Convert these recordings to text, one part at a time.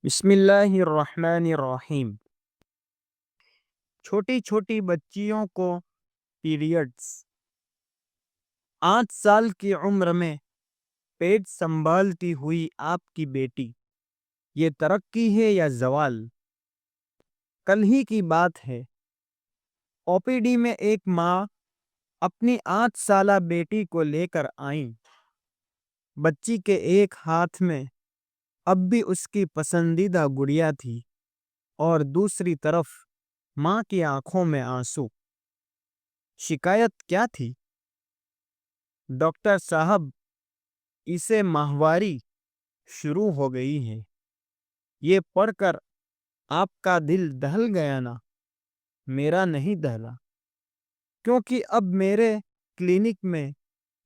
بسم اللہ الرحمن الرحیم۔ چھوٹی چھوٹی بچیوں کو پیریڈز 8 سال کی عمر میں پیٹ سنبھالتی ہوئی آپ کی بیٹی، یہ ترقی ہے یا زوال؟ کل ہی کی بات ہے، او پی ڈی میں ایک ماں اپنی 8 سالہ بیٹی کو لے کر آئیں۔ بچی کے ایک ہاتھ میں اب بھی اس کی پسندیدہ گڑیا تھی اور دوسری طرف ماں کی آنکھوں میں آنسو۔ شکایت کیا تھی؟ ڈاکٹر صاحب، اسے ماہواری شروع ہو گئی ہے۔ یہ پڑھ کر آپ کا دل دہل گیا نا؟ میرا نہیں دہلا، کیونکہ اب میرے کلینک میں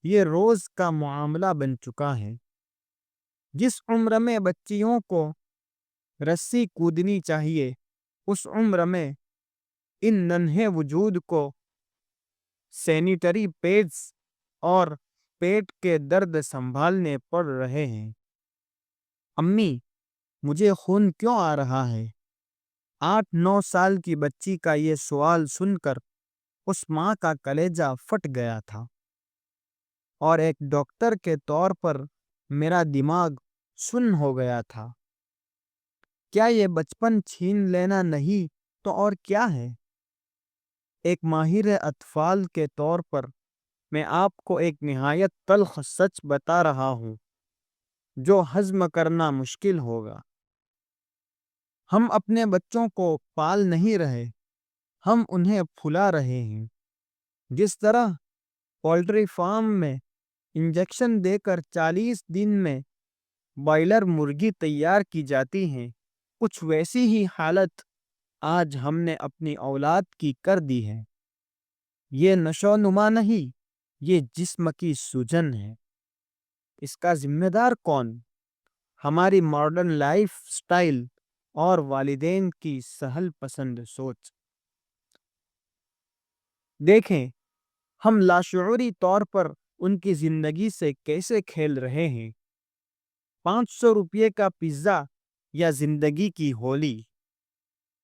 یہ روز کا معاملہ بن چکا ہے۔ جس عمر میں بچیوں کو رسی کودنی چاہیے، اس عمر میں ان ننھے وجود کو سینیٹری پیڈز اور پیٹ کے درد سنبھالنے پڑ رہے ہیں۔ امی، مجھے خون کیوں آ رہا ہے؟ 8-9 سال کی بچی کا یہ سوال سن کر اس ماں کا کلیجہ پھٹ گیا تھا، اور ایک ڈاکٹر کے طور پر میرا دماغ سن ہو گیا تھا۔ کیا یہ بچپن چھین لینا نہیں تو اور کیا ہے؟ ایک ماہر اطفال کے طور پر میں آپ کو ایک نہایت تلخ سچ بتا رہا ہوں جو ہضم کرنا مشکل ہوگا۔ ہم اپنے بچوں کو پال نہیں رہے، ہم انہیں پھلا رہے ہیں۔ جس طرح پولٹری فارم میں انجیکشن دے کر 40 دن میں بائلر مرغی تیار کی جاتی ہیں، کچھ ویسی ہی حالت آج ہم نے اپنی اولاد کی کر دی ہے۔ یہ نشو و نما نہیں، یہ جسم کی سوجن ہے۔ اس کا ذمہ دار کون؟ ہماری ماڈرن لائف سٹائل اور والدین کی سہل پسند سوچ۔ دیکھیں، ہم لاشعوری طور پر ان کی زندگی سے کیسے کھیل رہے ہیں۔ 500 روپے کا پیزا یا زندگی کی ہولی؟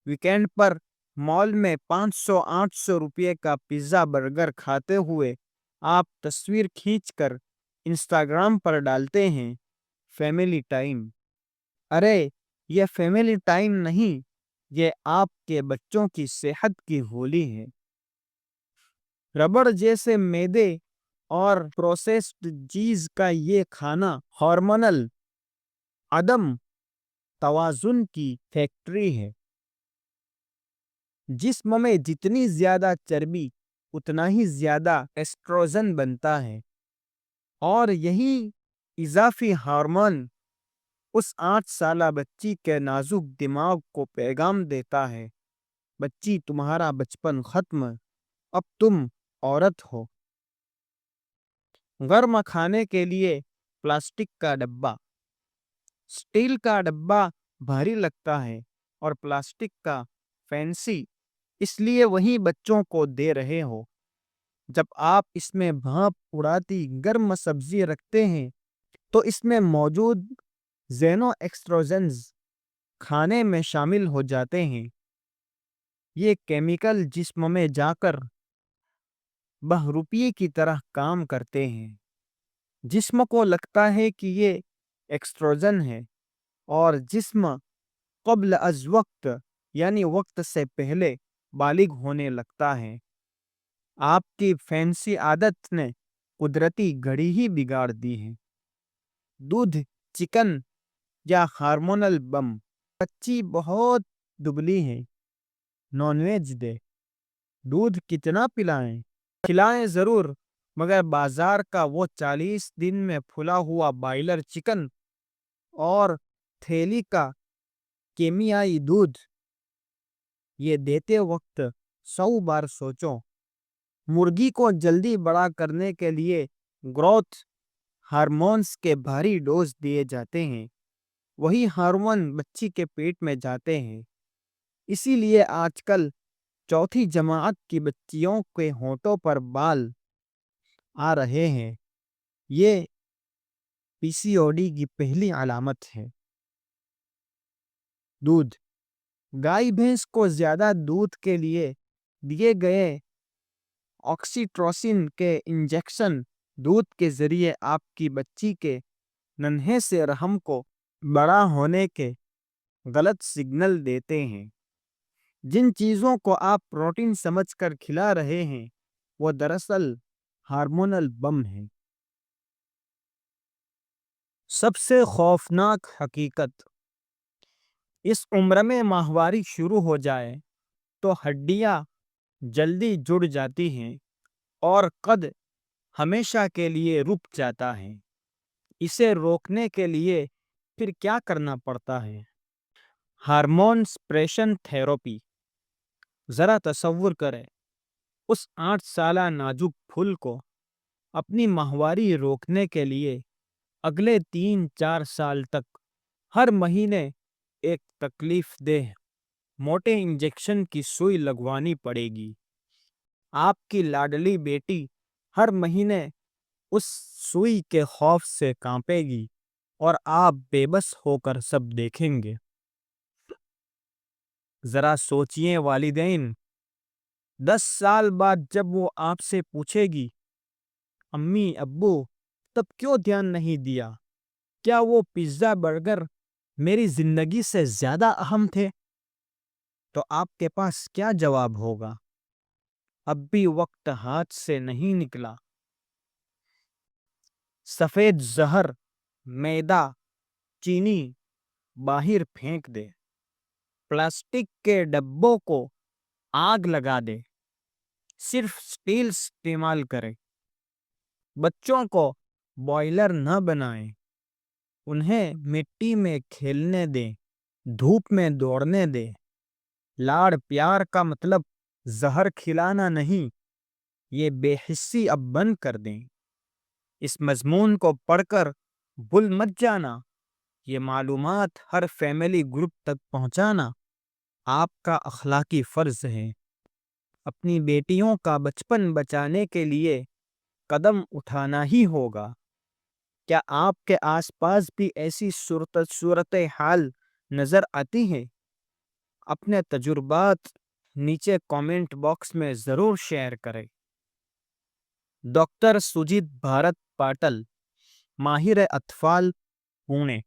ویکینڈ پر مال میں 500-800 روپے کا پیزا برگر کھاتے ہوئے آپ تصویر کھینچ کر انسٹاگرام پر ڈالتے ہیں، فیملی ٹائم۔ ارے، یہ فیملی ٹائم نہیں، یہ آپ کے بچوں کی صحت کی ہولی ہے۔ ربڑ جیسے میدے اور پروسیسڈ چیز کا یہ کھانا ہارمونل عدم توازن کی فیکٹری ہے۔ جسم میں جتنی زیادہ چربی، اتنا ہی زیادہ ایسٹروجن بنتا ہے، اور یہی اضافی ہارمون اس 8 سالہ بچی کے نازک دماغ کو پیغام دیتا ہے، بچی، تمہارا بچپن ختم، اب تم عورت ہو۔ گرم کھانے کے لیے پلاسٹک کا ڈبہ۔ سٹیل کا ڈبہ بھاری لگتا ہے اور پلاسٹک کا فینسی، اس لیے وہی بچوں کو دے رہے ہو۔ جب آپ اس میں بھاپ اڑاتی گرم سبزی رکھتے ہیں تو اس میں موجود زینو ایکسٹروجنز کھانے میں شامل ہو جاتے ہیں۔ یہ کیمیکل جسم میں جا کر بہروپیے کی طرح کام کرتے ہیں۔ جسم کو لگتا ہے کہ یہ ایکسٹروجن ہے، اور جسم قبل از وقت، یعنی وقت سے پہلے بالغ ہونے لگتا ہے۔ آپ کی فینسی عادت نے قدرتی گھڑی ہی بگاڑ دی ہے۔ دودھ، چکن یا ہارمونل بم؟ بچی بہت دبلی ہے، نان ویج دے۔ دودھ کتنا پلائیں؟ کھلائیں ضرور، مگر بازار کا وہ 40 دن میں پھلا ہوا بائلر چکن اور تھیلی کا کیمیائی دودھ، یہ دیتے وقت 100 بار سوچو۔ مرغی کو جلدی بڑا کرنے کے لیے گروتھ ہارمونز کے بھاری ڈوز دیے جاتے ہیں، وہی ہارمون بچی کے پیٹ میں جاتے ہیں۔ اسی لیے آج کل 4تھی جماعت کی بچیوں کے ہونٹوں پر بال آ رہے ہیں۔ یہ پی سی او ڈی کی پہلی علامت ہے۔ دودھ گائے بھینس کو زیادہ دودھ کے لیے دیے گئے آکسیٹوسن کے انجیکشن دودھ کے ذریعے آپ کی بچی کے ننھے سے رحم کو بڑا ہونے کے غلط سگنل دیتے ہیں۔ جن چیزوں کو آپ پروٹین سمجھ کر کھلا رہے ہیں وہ دراصل ہارمونل بم ہیں۔ سب سے خوفناک حقیقت، اس عمر میں ماہواری شروع ہو جائے تو ہڈیاں جلدی جڑ جاتی ہیں اور قد ہمیشہ کے لیے رک جاتا ہے۔ اسے روکنے کے لیے پھر کیا کرنا پڑتا ہے؟ Hormone suppression therapy. ذرا تصور کریں، اس 8 سالہ نازک پھول کو اپنی ماہواری روکنے کے لیے اگلے 3-4 سال تک ہر مہینے ایک تکلیف دہ موٹے انجیکشن کی سوئی لگوانی پڑے گی۔ آپ کی لاڈلی بیٹی ہر مہینے اس سوئی کے خوف سے کانپے گی اور آپ بے بس ہو کر سب دیکھیں گے۔ ذرا سوچئے والدین، 10 سال بعد جب وہ آپ سے پوچھے گی، امی ابو تب کیوں دھیان نہیں دیا؟ کیا وہ پیزا برگر میری زندگی سے زیادہ اہم تھے؟ تو آپ کے پاس کیا جواب ہوگا؟ اب بھی وقت ہاتھ سے نہیں نکلا۔ سفید زہر، میدا، چینی باہر پھینک دے۔ پلاسٹک کے ڈبوں کو آگ لگا دے۔ صرف سٹیل استعمال کرے۔ بچوں کو بوائلر نہ بنائیں۔ انہیں مٹی میں کھیلنے دیں، دھوپ میں دوڑنے دیں۔ لاڑ پیار کا مطلب زہر کھلانا نہیں، یہ بے حسی اب بند کر دیں۔ اس مضمون کو پڑھ کر بھول مت جانا۔ یہ معلومات ہر فیملی گروپ تک پہنچانا آپ کا اخلاقی فرض ہے۔ اپنی بیٹیوں کا بچپن بچانے کے لیے قدم اٹھانا ہی ہوگا۔ کیا آپ کے آس پاس بھی ایسی صورتحال نظر آتی ہیں؟ اپنے تجربات نیچے کامنٹ باکس میں ضرور شیئر کریں۔ ڈاکٹر سجیت بھارت پاٹل، ماہر اطفال، پونے۔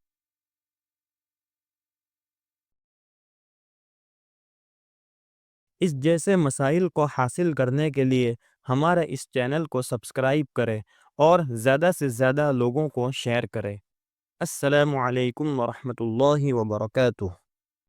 اس جیسے مسائل کو حاصل کرنے کے لیے ہمارے اس چینل کو سبسکرائب کریں اور زیادہ سے زیادہ لوگوں کو شیئر کریں۔ السلام علیکم ورحمۃ اللہ وبرکاتہ۔